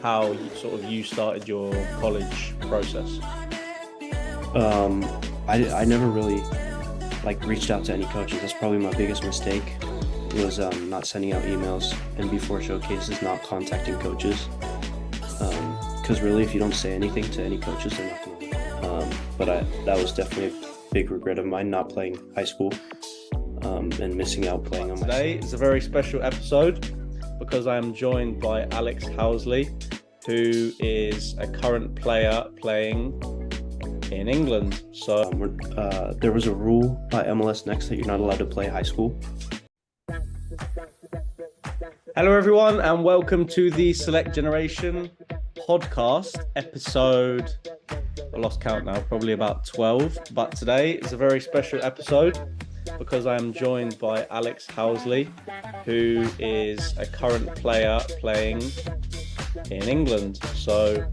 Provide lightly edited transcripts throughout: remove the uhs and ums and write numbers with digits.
how you started your college process. Um, I never really reached out to any coaches. That's probably my biggest mistake was not sending out emails and before showcases, not contacting coaches. Because really, if you don't say anything to any coaches, they're not going to. That was definitely a big regret of mine, not playing high school, and missing out playing on my. Today is a very special episode because I am joined by Alex Housley, who is a current player playing in England. So There was a rule by MLS Next that you're not allowed to play high school. hello everyone and welcome to the Select Generation podcast episode. I lost count now, probably about 12, but today is a very special episode because I am joined by Alex Housley, who is a current player playing in England. So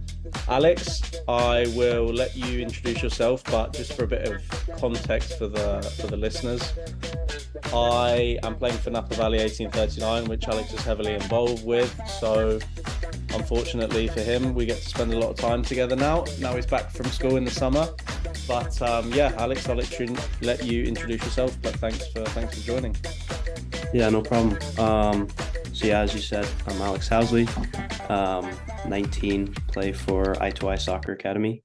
Alex, I will let you introduce yourself, but just for a bit of context for the listeners, I am playing for Napa Valley 1839, which Alex is heavily involved with. So unfortunately for him, we get to spend a lot of time together now. Now he's back from school in the summer. But Alex, I'll let you introduce yourself. But thanks for joining. Yeah, no problem. As you said, I'm Alex Housley, 19, play for I2I Soccer Academy.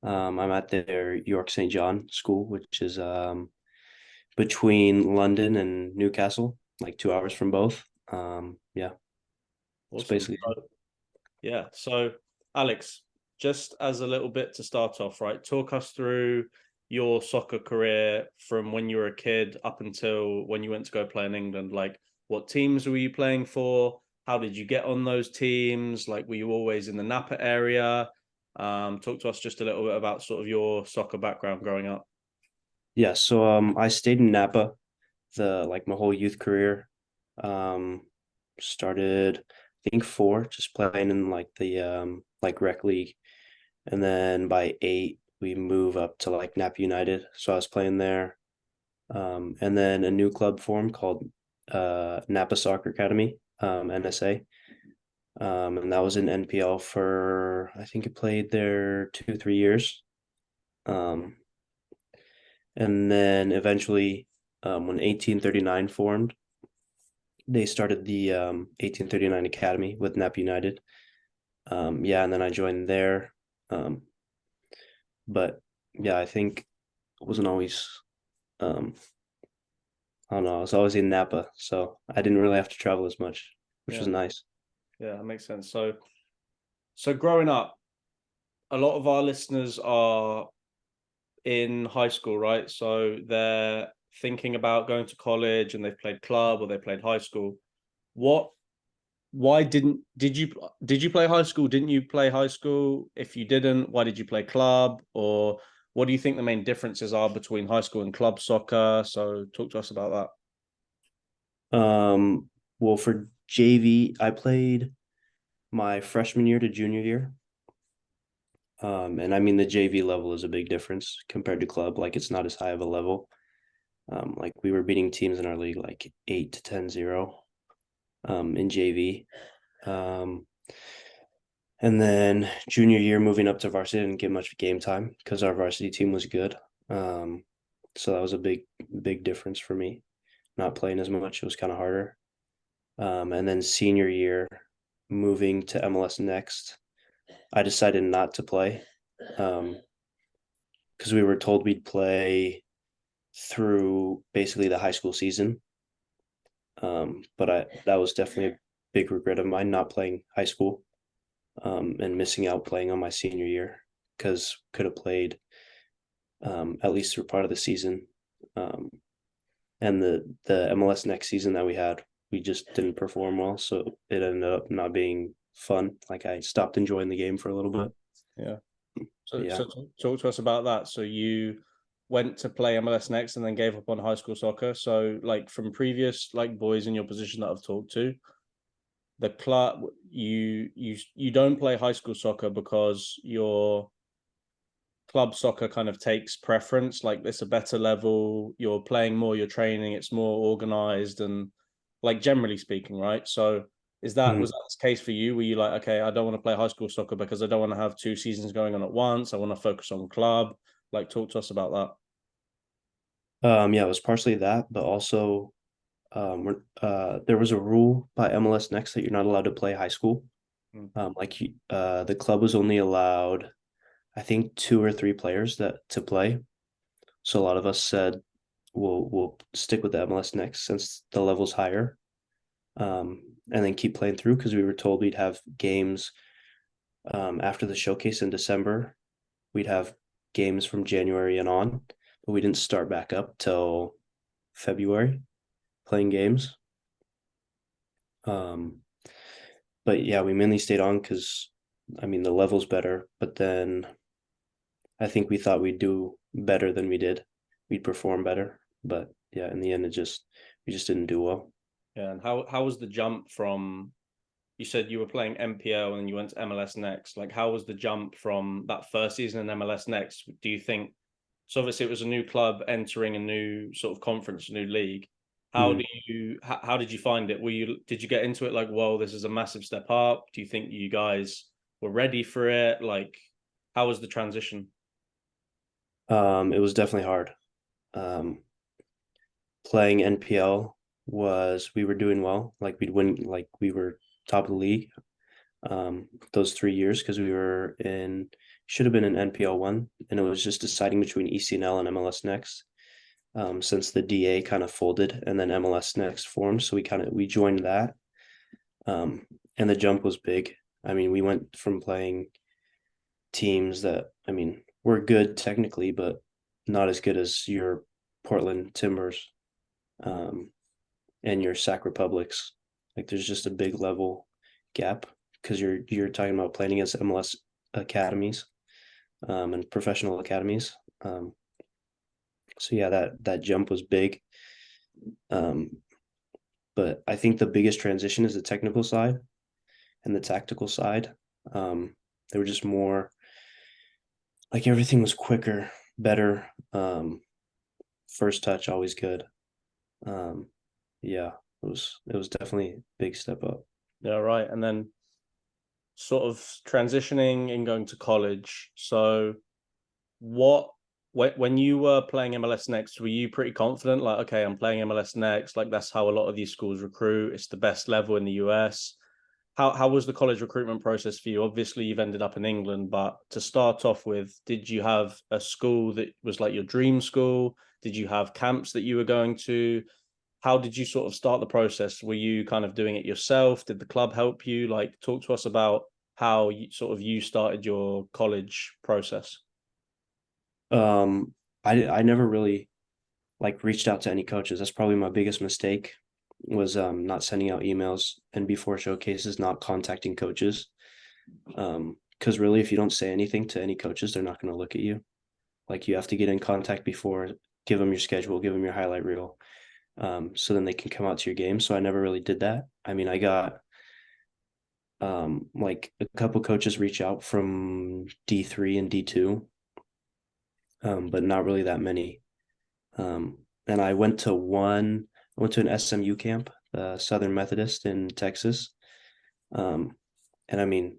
I'm at their York St. John school, which is between London and Newcastle, like 2 hours from both. Awesome. It's basically. So Alex, just as a little bit to start off, right? Talk us through your soccer career from when you were a kid up until when you went to go play in England. Like, what teams were you playing for? How did you get on those teams? Like, were you always in the Napa area? Talk to us just a little bit about sort of your soccer background growing up. Yeah, so I stayed in Napa my whole youth career. Started I think 4, just playing in the rec league, and then by 8 we move up to Napa United. So I was playing there, and then a new club formed called Napa Soccer Academy, NSA, and that was in NPL for, I think it played there 2-3 years, and then eventually, when 1839 formed, they started the 1839 Academy with Napa United. And then I joined there. I think it wasn't always, I don't know, I was always in Napa, so I didn't really have to travel as much, which was nice. Yeah, that makes sense. So growing up, a lot of our listeners are in high school, right? So they're thinking about going to college and they've played club or they played high school. Did you play high school? Didn't you play high school? If you didn't, why did you play club? Or what do you think the main differences are between high school and club soccer? So talk to us about that. Well, for JV, I played my freshman year to junior year. And I mean, the JV level is a big difference compared to club. Like, it's not as high of a level. We were beating teams in our league 8 to 10-0 in JV. And then junior year, moving up to varsity, didn't get much game time because our varsity team was good. So that was a big difference for me. Not playing as much, it was kind of harder. And then senior year, moving to MLS Next, I decided not to play, because we were told we'd play through basically the high school season. That was definitely a big regret of mine, not playing high school, and missing out playing on my senior year, because could have played at least through part of the season. And the MLS Next season that we had, we just didn't perform well, so it ended up not being fun. I stopped enjoying the game for a little bit. Yeah. So talk to us about that. So you went to play MLS Next and then gave up on high school soccer. So from previous boys in your position that I've talked to, the club, you don't play high school soccer because your club soccer kind of takes preference. It's a better level. You're playing more. You're training. It's more organized and generally speaking, right? So Was that the case for you? Were you like, okay, I don't want to play high school soccer because I don't want to have two seasons going on at once. I want to focus on club. Like, talk to us about that. Yeah, it was partially that, but also there was a rule by MLS Next that you're not allowed to play high school. Mm. The club was only allowed, I think, two or three players that to play. So a lot of us said we'll stick with the MLS Next since the level's higher, and then keep playing through because we were told we'd have games after the showcase in December. We'd have games from January and on, but we didn't start back up till February playing games. Um, but yeah, we mainly stayed on because I mean the level's better, but then I think we thought we'd do better than we did. We'd perform better, but yeah, in the end, we just didn't do well. Yeah, and how was the jump from, you said you were playing MPL and you went to MLS Next. Like, how was the jump from that first season in MLS Next? Do you think, so obviously it was a new club entering a new sort of conference, a new league. Mm. How did you find it? Did you get into it like, whoa, this is a massive step up? Do you think you guys were ready for it? Like, how was the transition? It was definitely hard. Um, Playing NPL was we were doing well, like we'd win, like we were top of the league. Those 3 years because we were in should have been in NPL one, and it was just deciding between ECNL and MLS Next. Since the DA kind of folded and then MLS Next formed, so we joined that. And the jump was big. I mean, we went from playing teams that I mean were good technically, but not as good as your Portland Timbers um, and your Sac Republics. Like there's just a big level gap because you're talking about playing against MLS academies and professional academies. So yeah, that jump was big. Um, but I think the biggest transition is the technical side and the tactical side. They were just more like everything was quicker, better. First touch always good. Um, yeah, it was definitely a big step up. Yeah, right. And then sort of transitioning and going to college. So what when you were playing MLS Next, were you pretty confident? Like, okay, I'm playing MLS Next. Like, that's how a lot of these schools recruit. It's the best level in the US. How was the college recruitment process for you? Obviously, you've ended up in England, but to start off with, did you have a school that was like your dream school? Did you have camps that you were going to? How did you sort of start the process? Were you kind of doing it yourself? Did the club help you? Like, talk to us about how you started your college process. Um, I never really like reached out to any coaches. That's probably my biggest mistake was not sending out emails and before showcases, not contacting coaches. Because really, if you don't say anything to any coaches, they're not going to look at you. Like you have to get in contact before, give them your schedule, give them your highlight reel, so then they can come out to your game. So I never really did that. I mean, I got like a couple coaches reach out from D3 and D2, but not really that many. And I went to an SMU camp, Southern Methodist in Texas. Um, and I mean,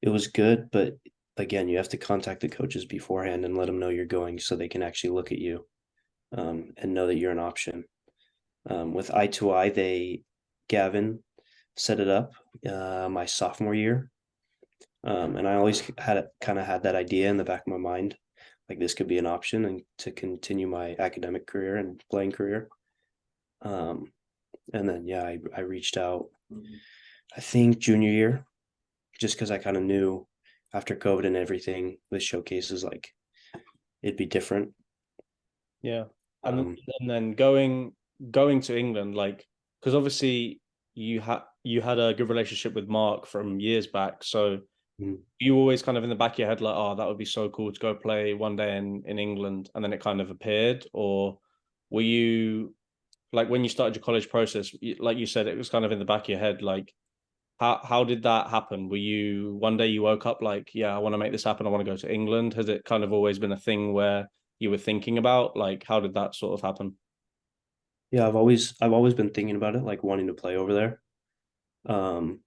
it was good, but again, you have to contact the coaches beforehand and let them know you're going so they can actually look at you and know that you're an option. With I2I, Gavin set it up my sophomore year. And I always had that idea in the back of my mind, like this could be an option and to continue my academic career and playing career. Um, and then yeah, I reached out. I think junior year, just because I kind of knew after COVID and everything with showcases, like it'd be different. Yeah. And Um, and then going to England, like, because obviously you had a good relationship with Mark from years back. So mm, you always kind of in the back of your head, like, oh, that would be so cool to go play one day in England, and then it kind of appeared, or were you like when you started your college process, like you said, it was kind of in the back of your head, like how did that happen? Were you one day you woke up like, yeah, I want to make this happen, I want to go to England? Has it kind of always been a thing where you were thinking about, like, how did that sort of happen? yeah, I've always been thinking about it, like wanting to play over there. Um,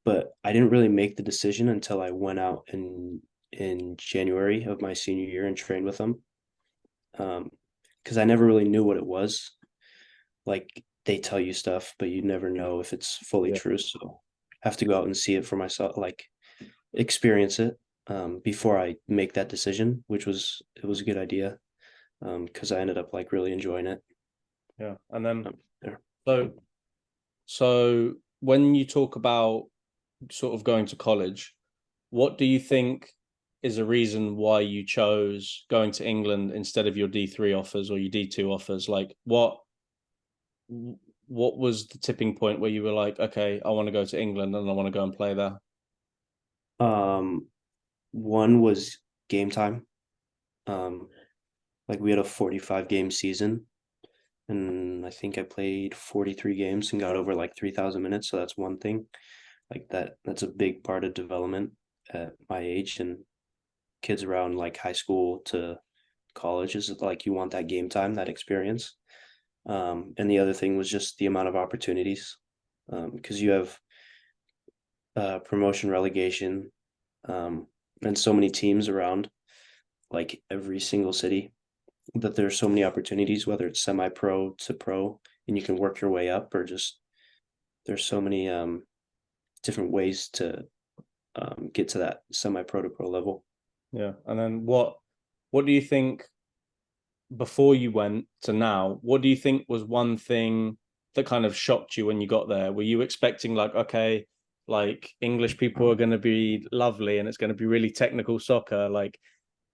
but I didn't really make the decision until I went out in January of my senior year and trained with them. Because I never really knew what it was. Like they tell you stuff, but you never know if it's fully Yeah. true. So I have to go out and see it for myself, like experience it before I make that decision, which was it was a good idea because I ended up like really enjoying it. Yeah. And then There. so so when you talk about sort of going to college, what do you think is a reason why you chose going to England instead of your D3 offers or your D2 offers? Like what was the tipping point where you were like, okay, I want to go to England and I want to go and play there? Um, One was game time. Um, like we had a 45 game season, and I think I played 43 games and got over like 3,000 minutes. So that's one thing. Like that's a big part of development at my age and kids around like high school to college is like you want that game time, that experience. And the other thing was just the amount of opportunities because you have promotion, relegation, and so many teams around like every single city that there's so many opportunities, whether it's semi-pro to pro, and you can work your way up, or just there's so many different ways to get to that semi-pro to pro level. Yeah. And then what do you think before you went to now, what do you think was one thing that kind of shocked you when you got there? Were you expecting like, okay, like English people are going to be lovely and it's going to be really technical soccer? Like,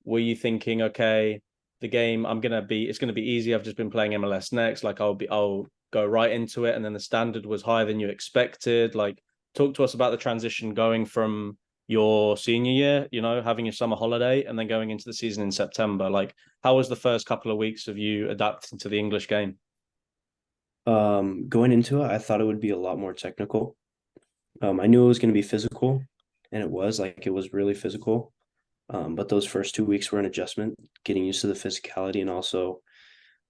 were you thinking, okay, the game it's going to be easy. I've just been playing MLS Next. Like, I'll go right into it. And then the standard was higher than you expected. Like, talk to us about the transition going from your senior year, having your summer holiday and then going into the season in September. Like, how was the first couple of weeks of you adapting to the English game? Going into it, I thought it would be a lot more technical. I knew it was going to be physical, and it was really physical. But those first 2 weeks were an adjustment, getting used to the physicality and also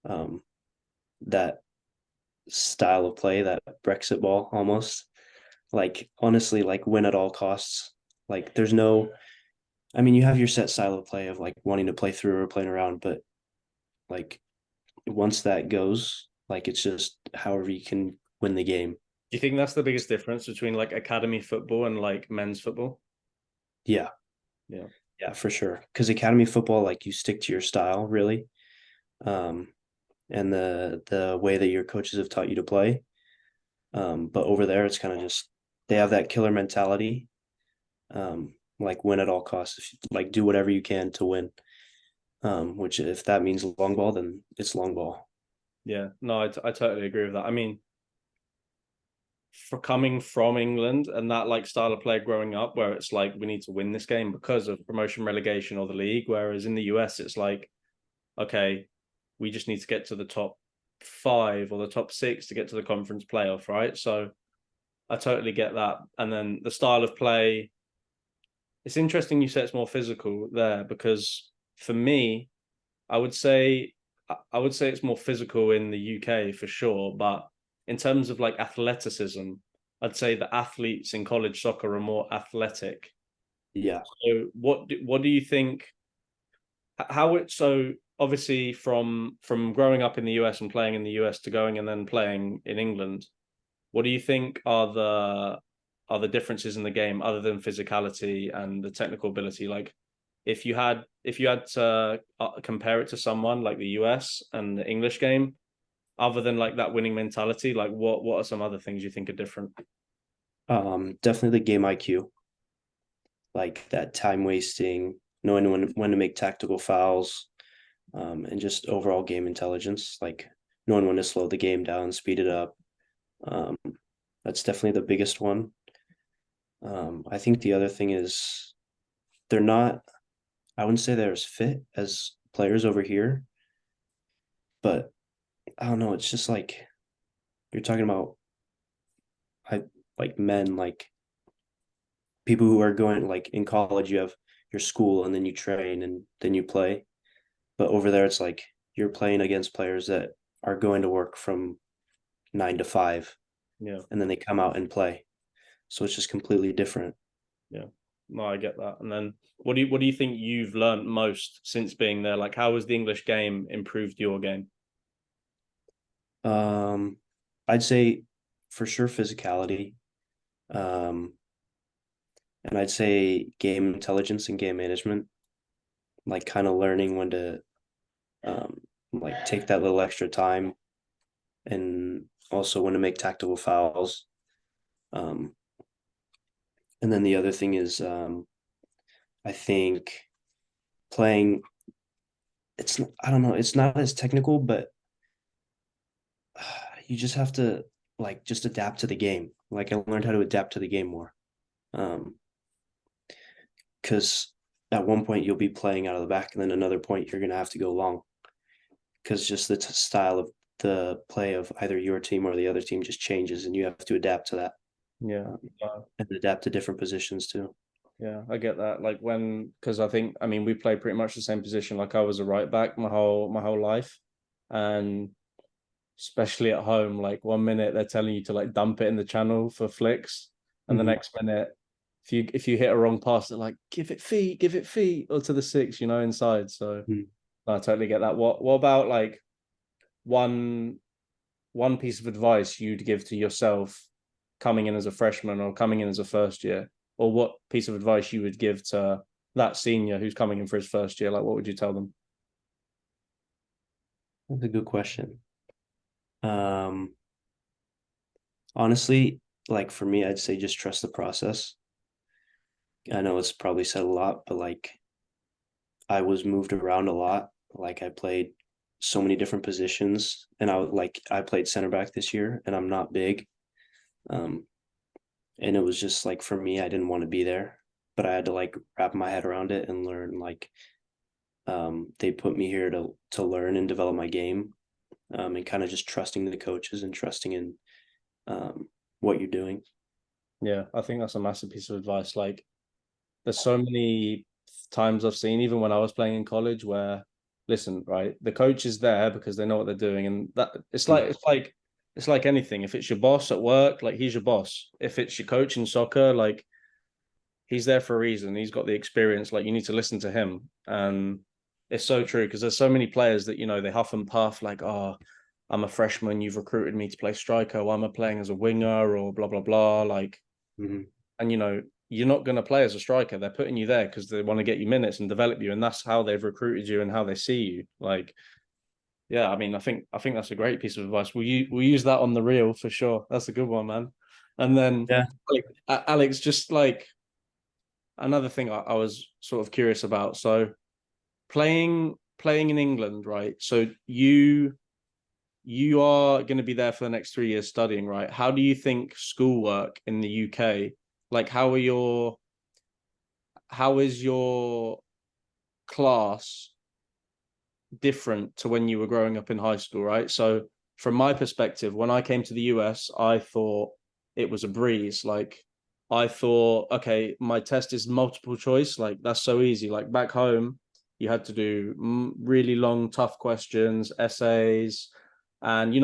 um, that style of play, that Brexit ball almost. Like honestly, like win at all costs. Like there's no, I mean, you have your set style of play of like wanting to play through or playing around, but like once that goes, like it's just however you can win the game. Do you think that's the biggest difference between like academy football and like men's football? Yeah, Yeah. yeah, for sure. Because academy football, like you stick to your style really, um, and the way that your coaches have taught you to play. But over there, it's kind of just they have that killer mentality, like win at all costs. If you, like do whatever you can to win. Which if that means long ball, then it's long ball. Yeah. No, I totally agree with that. I mean, for coming from England and that like style of play growing up where it's like we need to win this game because of promotion relegation or the league, whereas in the US it's like, okay, we just need to get to the top five or the top six to get to the conference playoff, right? So I totally get that. And then the style of play, it's interesting you say it's more physical there because for me, I would say I would say it's more physical in the UK for sure, but in terms of like athleticism, I'd say the athletes in college soccer are more athletic. Yeah. So what do you think how it so obviously from growing up in the US and playing in the US to going and then playing in England, what do you think are the differences in the game other than physicality and the technical ability? Like if you had to compare it to someone like the US and the English game, other than like that winning mentality, like what are some other things you think are different? Definitely the game IQ, like that time wasting, knowing when to make tactical fouls, and just overall game intelligence, like knowing when to slow the game down, speed it up. Um, that's definitely the biggest one. I think the other thing is they're not, I wouldn't say they're as fit as players over here, but I don't know. It's just like you're talking about, I like men, like people who are going like in college, you have your school and then you train and then you play. But over there, it's like you're playing against players that are going to work from 9 to 5. Yeah. and then they come out and play. So it's just completely different. Yeah. No, I get that. And then what do you think you've learned most since being there? Like how has the English game improved your game? Um, I'd say for sure physicality. Um, and I'd say game intelligence and game management, like kind of learning when to like take that little extra time and also when to make tactical fouls. Um, and then the other thing is I think playing it's I don't know, it's not as technical, but you just have to like just adapt to the game. Like I learned how to adapt to the game more. Um, because at one point you'll be playing out of the back, and then another point you're gonna have to go long. Because just the style of the play of either your team or the other team just changes, and you have to adapt to that Yeah. um, and adapt to different positions too. Yeah, I get that. Like because I mean, we play pretty much the same position. Like I was a right back my whole life, and especially at home, like 1 minute they're telling you to like dump it in the channel for flicks, and the Mm-hmm. next minute, if you hit a wrong pass, they're like give it feet, or to the six, inside. So Mm-hmm. I totally get that. What about like one one piece of advice you'd give to yourself coming in as a freshman or coming in as a first year, or what piece of advice you would give to that senior who's coming in for his first year? Like, what would you tell them? That's a good question. Um, Honestly, like for me, I'd say just trust the process. I know it's probably said a lot, but like I was moved around a lot. Like I played so many different positions, and I played center back this year, and I'm not big. Um, and it was just like for me, I didn't want to be there, but I had to like wrap my head around it and learn. Like they put me here to learn and develop my game, and kind of just trusting the coaches and trusting in um, what you're doing. Yeah, I think that's a massive piece of advice. Like, there's so many times I've seen, even when I was playing in college, where listen, right, the coach is there because they know what they're doing, and that it's like anything. If it's your boss at work, like he's your boss. If it's your coach in soccer, like he's there for a reason. He's got the experience. Like you need to listen to him. And it's so true because there's so many players that they huff and puff like, oh, I'm a freshman. You've recruited me to play striker. Why am I playing as a winger or blah blah blah? Like, Mm-hmm. and you're not going to play as a striker. They're putting you there because they want to get you minutes and develop you, and that's how they've recruited you and how they see you. Like, yeah, I mean, I think that's a great piece of advice. We'll use that on the reel for sure. That's a good one, man. And then Yeah. like, Alex, just like another thing I was sort of curious about. So playing in England, right? So you are going to be there for the next 3 years studying, right? How do you think schoolwork in the UK, like how is your class different to when you were growing up in high school, right? So from my perspective, when I came to the US, I thought it was a breeze. Like I thought, okay, my test is multiple choice. Like that's so easy. Like back home, you had to do really long, tough questions, essays, and you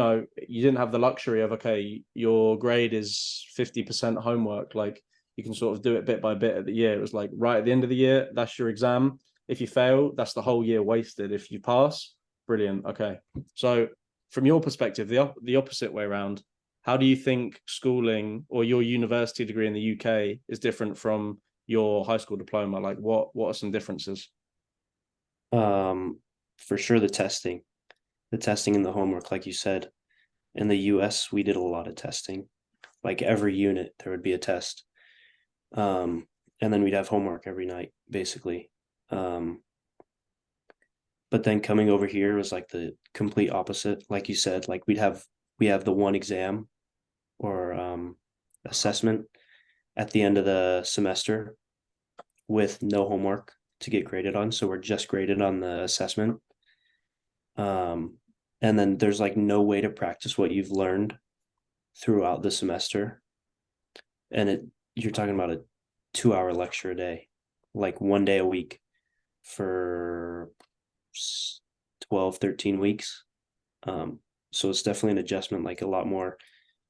didn't have the luxury of okay, your grade is 50% homework. Like you can sort of do it bit by bit at the year. It was like right at the end of the year, that's your exam. If you fail, that's the whole year wasted. If you pass, brilliant. Okay. So from your perspective, the opposite way around, how do you think schooling or your university degree in the UK is different from your high school diploma? Like what are some differences? Um, for sure the testing and the homework, like you said. In the US, we did a lot of testing. Like every unit, there would be a test. And then we'd have homework every night, basically. Um, but then coming over here was like the complete opposite. Like you said, like we have the one exam or assessment at the end of the semester with no homework to get graded on. So we're just graded on the assessment. Um, and then there's like no way to practice what you've learned throughout the semester. And you're talking about a 2 hour lecture a day, like one day a week for 12, 13 weeks. So it's definitely an adjustment, like a lot more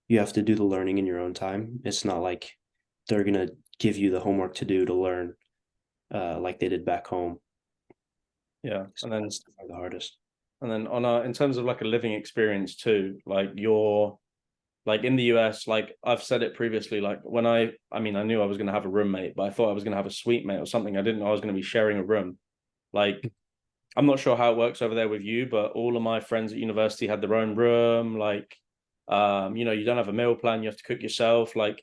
you have to do the learning in your own time. It's not like they're gonna give you the homework to do to learn, like they did back home. Yeah, So that's definitely the hardest. and then on a in terms of like a living experience too, like you're like in the US, like I've said it previously, like when I mean I knew I was gonna have a roommate, but I thought I was gonna have a suite mate or something. I didn't know I was gonna be sharing a room. Like I'm not sure how it works over there with you, but all of my friends at university had their own room. Like, you don't have a meal plan, you have to cook yourself. Like,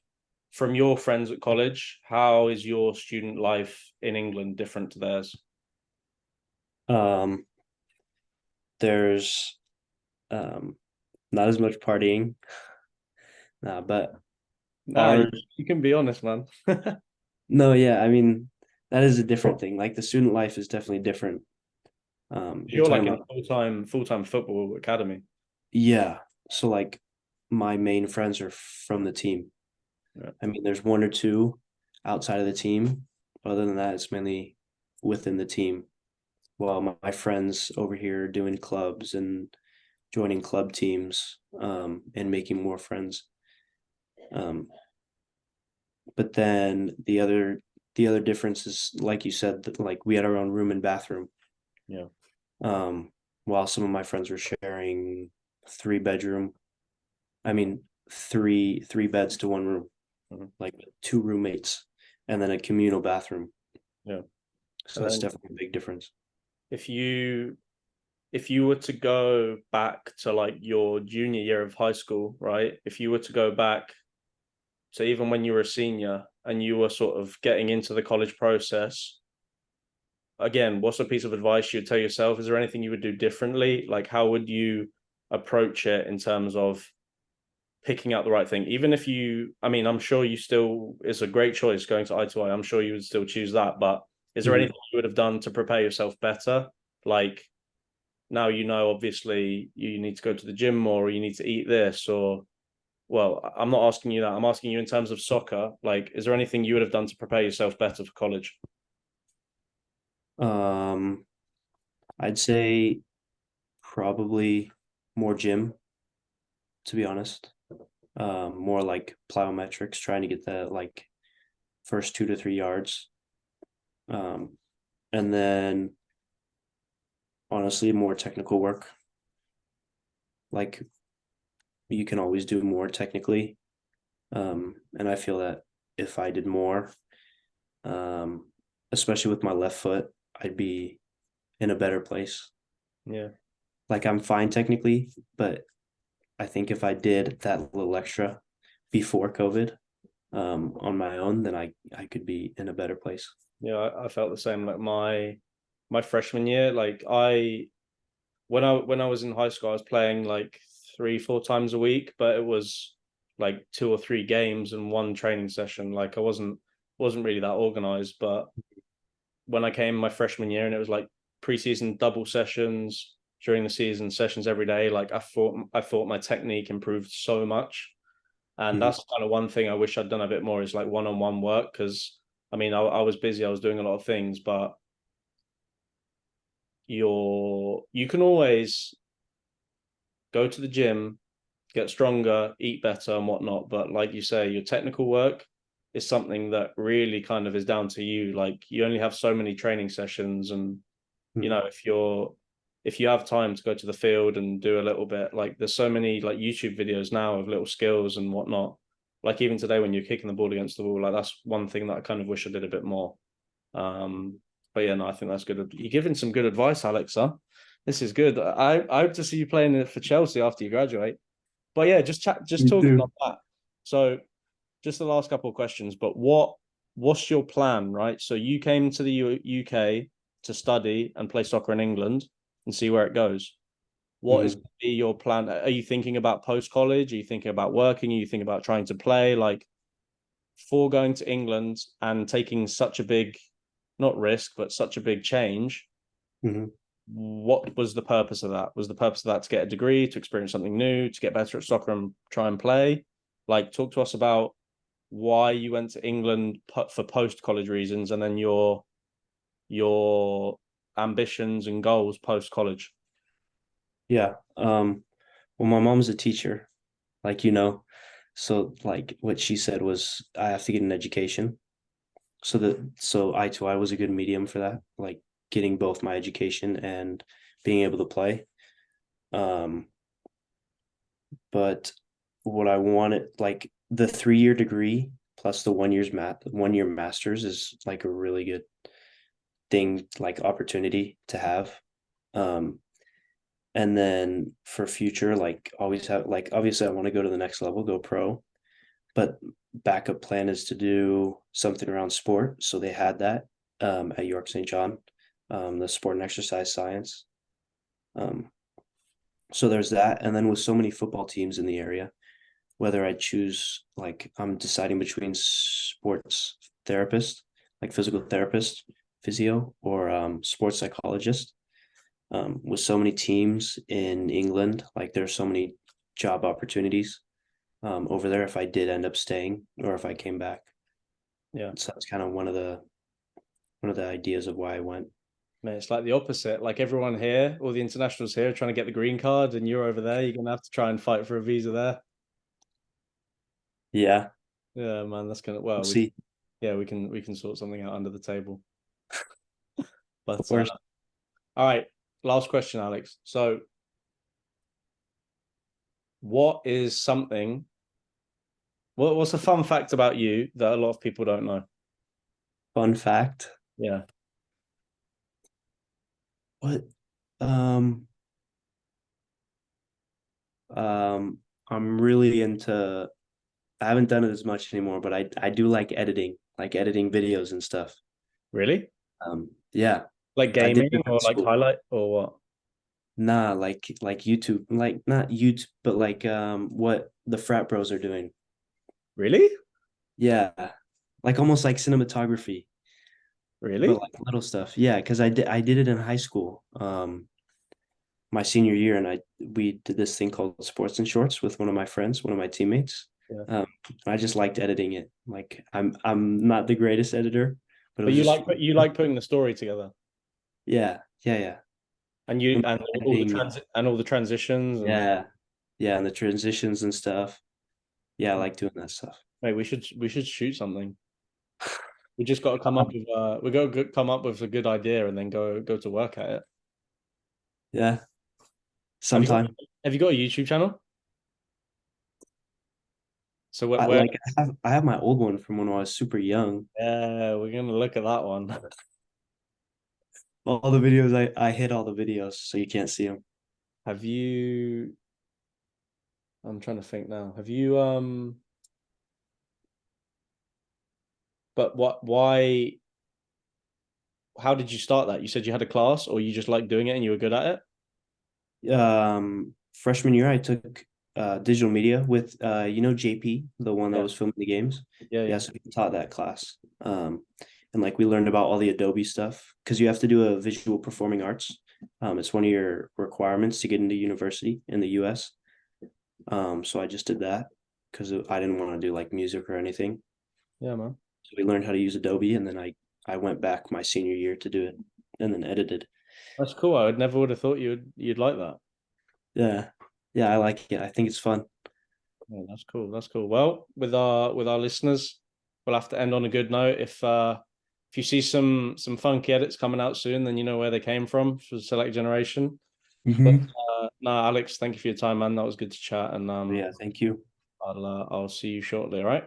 from your friends at college, how is your student life in England different to theirs? Um, there's not as much partying, but Nah, ours, you can be honest, man. no, yeah, I mean, that is a different thing. Like the student life is definitely different. You're You're talking like in about, a full time football academy. yeah. So like my main friends are from the team. Yeah. I mean, there's one or two outside of the team. Other than that, it's mainly within the team. While my friends over here are doing clubs and joining club teams, and making more friends. Um, but then the other difference is, like you said, that like we had our own room and bathroom. Yeah. Um, while some of my friends were sharing 3 bedroom, I mean three beds to one room, Mhm. like two roommates, and then a communal bathroom. Yeah. So And that's then definitely a big difference. if you if you were to go back to like your junior year of high school, right? If you were to go back, so even when you were a senior and you were sort of getting into the college process, again, what's a piece of advice you'd tell yourself? Is there anything you would do differently? Like, how would you approach it in terms of picking out the right thing? Even if I mean, I'm sure you still, it's a great choice going to I2I. I'm sure you would still choose that. But is there Mhm. anything you would have done to prepare yourself better? Like, now obviously you need to go to the gym more, or you need to eat this, or well, I'm not asking you that. I'm asking you in terms of soccer. Like, is there anything you would have done to prepare yourself better for college? Um, I'd say probably more gym, to be honest. More like plyometrics, trying to get that like first 2 to 3 yards. Um, and then honestly, more technical work. Like you can always do more technically. And I feel that if I did more, um, especially with my left foot, I'd be in a better place. Yeah. Like I'm fine technically, but I think if I did that little extra before COVID, on my own, then I could be in a better place. Yeah, I felt the same. Like my freshman year, like I when I was in high school, I was playing like 3, 4 times a week, but it was like 2 or 3 games and one training session. Like I wasn't really that organized. But when I came my freshman year and it was like preseason double sessions during the season, sessions every day, like I thought my technique improved so much. And Mhm. that's kind of one thing I wish I'd done a bit more is like one-on-one work. Because I mean, I was busy, I was doing a lot of things, but you can always go to the gym, get stronger, eat better, and whatnot. But like you say, your technical work is something that really kind of is down to you. Like you only have so many training sessions, and Mhm. if you have time to go to the field and do a little bit, like there's so many like YouTube videos now of little skills and whatnot. Like even today when you're kicking the ball against the wall, like that's one thing that I kind of wish I did a bit more. Um, but yeah, no, I think that's good. You're giving some good advice, Alex. Huh? This is good. I hope to see you playing it for Chelsea after you graduate. But yeah, just Me talking on too. that. So just the last couple of questions. But what's your plan, right? So you came to the UK to study and play soccer in England and see where it goes. What is Mhm. going to be your plan? Are you thinking about post college? Are you thinking about working? Are you thinking about trying to play? Like for going to England and taking such a big, not risk, but such a big change, Mhm. what was the purpose of that? Was the purpose of that to get a degree, to experience something new, to get better at soccer and try and play? Like, talk to us about why you went to England for post college reasons, and then your ambitions and goals post college. Yeah. Well, my mom's a teacher, like you know. So like what she said was I have to get an education. So I was a good medium for that, like getting both my education and being able to play. Um, but what I wanted, like the 3 year degree plus the 1 year master's is like a really good thing, like opportunity to have. Um, and then for future, like always have like obviously I want to go to the next level, go pro, but backup plan is to do something around sport. So they had that at York St. John, the sport and exercise science. Um, so there's that. And then with so many football teams in the area, whether I choose, like, I'm deciding between sports therapist, like physical therapist, physio, or sports psychologist. With so many teams in England, like there's so many job opportunities over there if I did end up staying or if I came back. Yeah. So that's kind of one of the ideas of why I went. Man, it's like the opposite. Like everyone here, all the internationals here are trying to get the green card, and you're over there. You're gonna have to try and fight for a visa there. Yeah, Yeah, man, that's gonna we'll well, see. yeah, we can sort something out under the table. Of But course, all right, last question, Alex. So, what is something? What's a fun fact about you that a lot of people don't know? fun fact. Yeah, What? Um, um, I'm really into. I haven't done it as much anymore, but I do like editing videos and stuff. really? Yeah, Like I did gaming it in high or like school. highlight or what? Nah, like YouTube, like not YouTube, but like what the frat bros are doing. Really? Yeah, like almost like cinematography, but Really? like little stuff. Yeah, because I did it in high school, my senior year, and we did this thing called Sports and Shorts with one of my friends, one of my teammates. Yeah. I just liked editing it. Like I'm not the greatest editor, but it But was just fun. you like putting the story together, Yeah, yeah, yeah. and And you like and editing, all the transitions and yeah, yeah, and the transitions and stuff. Yeah, I like doing that stuff. mate, we should shoot something. We just got to come up with come up with a good idea and then go to work at it. Yeah, Have you got sometime. have you got a YouTube channel? So I where like I have my old one from when I was super young. yeah, we're gonna look at that one. All the videos I hid all the videos so you can't see them. Have you I'm trying to think now. Have you but what why how did you start that? You said you had a class or you just like doing it and you were good at it? Freshman year I took digital media with JP, the one that Yeah. was filming the games. Yeah, Yeah, yeah. so he taught that class. And like we learned about all the Adobe stuff because you have to do a visual performing arts. It's one of your requirements to get into university in the US. So I just did that because I didn't want to do like music or anything. Yeah, man. So we learned how to use Adobe, and then I went back my senior year to do it, and then edited. That's cool. I would have thought you'd like that. Yeah, yeah, I like it. I think it's fun. Yeah, that's cool. That's cool. Well, with our listeners, we'll have to end on a good note. If you see some funky edits coming out soon, then you know where they came from for Select Generation. But Hmm. no, Alex, thank you for your time, man. That was good to chat, and Yeah, thank you. I'll see you shortly. All right.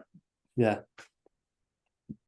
Yeah.